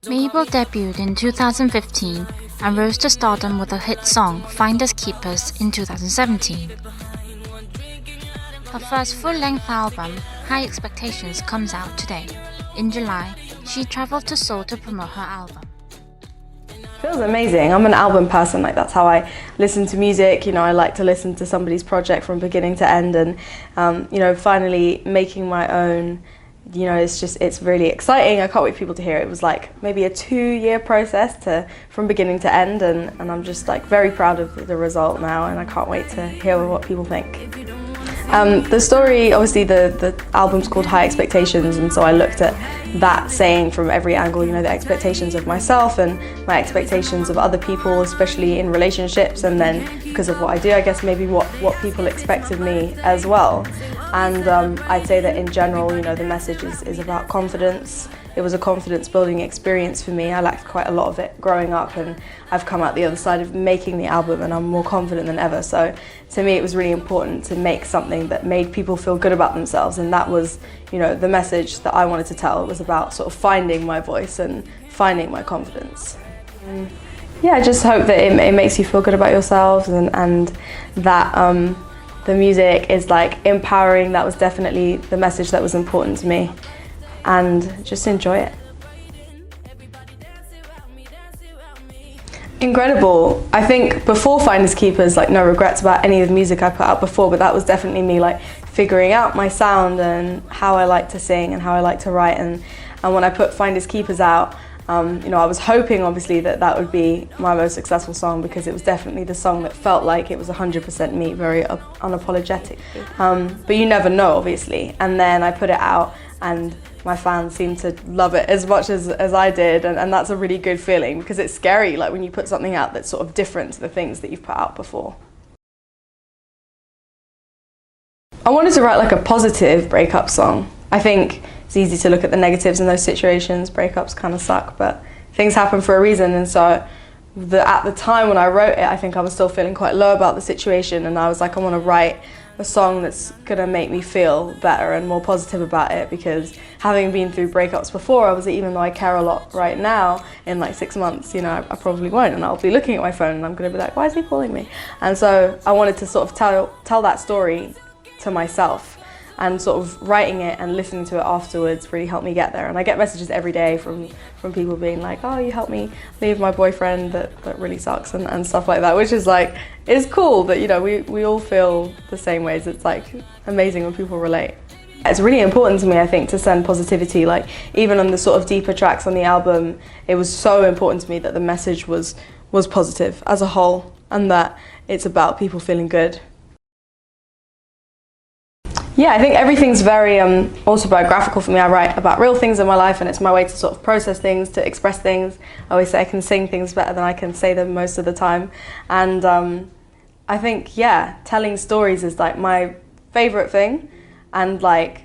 Mabel debuted in 2015 and rose to stardom with her hit song Finders Keepers in 2017. Her first full-length album, High Expectations, comes out today. In July, she travelled to Seoul to promote her album. Feels amazing. I'm an album person, like that's how I listen to music. You know, I like to listen to somebody's project from beginning to end, and you know, finally making my own, you know, it's really exciting. I can't wait for people to hear it. It was like maybe a 2-year process from beginning to end, and I'm just like very proud of the result now, and I can't wait to hear what people think. The story, obviously the album's called High Expectations, and so I looked at that saying from every angle, you know, the expectations of myself and my expectations of other people, especially in relationships, and then because of what I do, I guess maybe what people expect of me as well. And I'd say that in general, you know, the message is about confidence. It was a confidence building experience for me. I lacked quite a lot of it growing up, and I've come out the other side of making the album and I'm more confident than ever. So to me it was really important to make something that made people feel good about themselves, and that was, you know, the message that I wanted to tell. It was about sort of finding my voice and finding my confidence. Yeah, I just hope that it makes you feel good about yourselves, and that the music is like empowering. That was definitely the message that was important to me, and just enjoy it. Incredible. I think before Finders Keepers, like no regrets about any of the music I put out before, but that was definitely me like figuring out my sound and how I like to sing and how I like to write, and when I put Finders Keepers out, you know, I was hoping obviously that would be my most successful song, because it was definitely the song that felt like it was 100% me, very unapologetic. But you never know, obviously. And then I put it out and my fans seemed to love it as much as I did, and that's a really good feeling, because it's scary, like when you put something out that's sort of different to the things that you've put out before. I wanted to write like a positive breakup song. I think it's easy to look at the negatives in those situations. Breakups kind of suck, but things happen for a reason, and so at the time when I wrote it, I think I was still feeling quite low about the situation, and I was like, I want to write a song that's gonna make me feel better and more positive about it, because having been through breakups before, obviously, even though I care a lot right now, in like 6 months, you know, I probably won't, and I'll be looking at my phone and I'm gonna be like, why is he calling me? And so I wanted to sort of tell that story to myself, and sort of writing it and listening to it afterwards really helped me get there. And I get messages every day from people being like, oh, you helped me leave my boyfriend that really sucks, and stuff like that, which is like, it's cool that, you know, we all feel the same ways. It's like amazing when people relate. It's really important to me, I think, to send positivity. Like even on the sort of deeper tracks on the album, it was so important to me that the message was positive as a whole, and that it's about people feeling good. Yeah, I think everything's very autobiographical for me. I write about real things in my life, and it's my way to sort of process things, to express things. I always say I can sing things better than I can say them most of the time. And I think, yeah, telling stories is like my favorite thing. And like,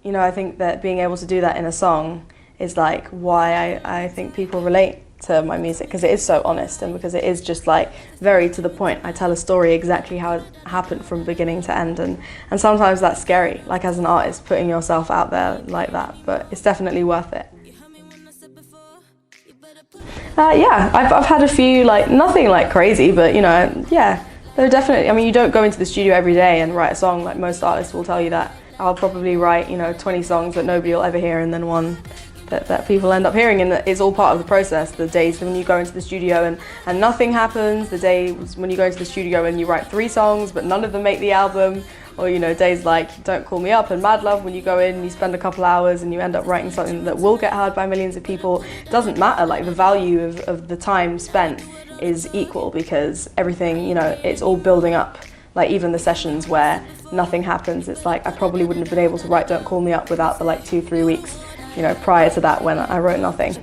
you know, I think that being able to do that in a song is like why I think people relate to my music, because it is so honest, and because it is just like very to the point. I tell a story exactly how it happened from beginning to end, and sometimes that's scary, like as an artist, putting yourself out there like that, but it's definitely worth it. Yeah, I've had a few, like nothing like crazy, but you know, yeah, they're definitely, I mean, you don't go into the studio every day and write a song, like most artists will tell you that. I'll probably write, you know, 20 songs that nobody will ever hear, and then one that people end up hearing, and it's all part of the process. The days when you go into the studio and nothing happens, the days when you go into the studio and you write 3 songs but none of them make the album, or you know, days like Don't Call Me Up and Mad Love, when you go in and you spend a couple hours and you end up writing something that will get heard by millions of people. It doesn't matter, like the value of the time spent is equal, because everything, you know, it's all building up. Like even the sessions where nothing happens, it's like I probably wouldn't have been able to write Don't Call Me Up without the like 2-3 weeks, you know, prior to that, when I wrote nothing.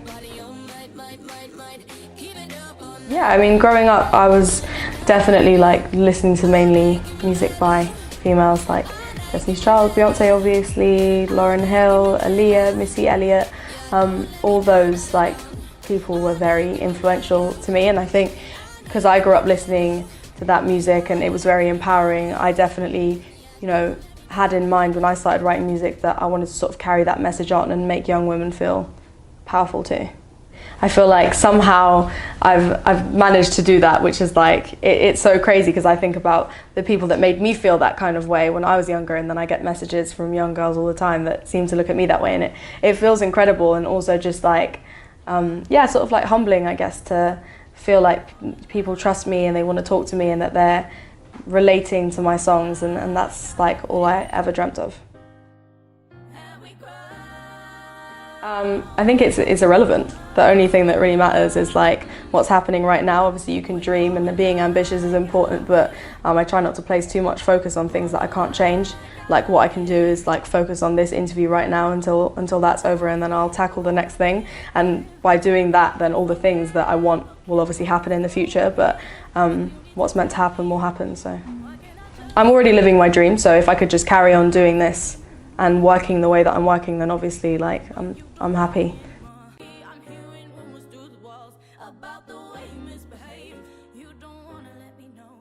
Yeah, I mean, growing up, I was definitely like listening to mainly music by females, like Destiny's Child, Beyonce obviously, Lauryn Hill, Aaliyah, Missy Elliott. All those like people were very influential to me, and I think because I grew up listening to that music and it was very empowering, I definitely, you know, had in mind when I started writing music that I wanted to sort of carry that message on and make young women feel powerful too. I feel like somehow I've managed to do that, which is like, it's so crazy because I think about the people that made me feel that kind of way when I was younger, and then I get messages from young girls all the time that seem to look at me that way, and it feels incredible, and also just like, yeah, sort of like humbling, I guess, to feel like people trust me and they want to talk to me and that they're relating to my songs, and that's like all I ever dreamt of. I think it's irrelevant. The only thing that really matters is like what's happening right now. Obviously you can dream and being ambitious is important, but I try not to place too much focus on things that I can't change. Like what I can do is like focus on this interview right now until that's over, and then I'll tackle the next thing. And by doing that, then all the things that I want will obviously happen in the future, but what's meant to happen will happen. So I'm already living my dream, so if I could just carry on doing this and working the way that I'm working, then obviously like I'm happy.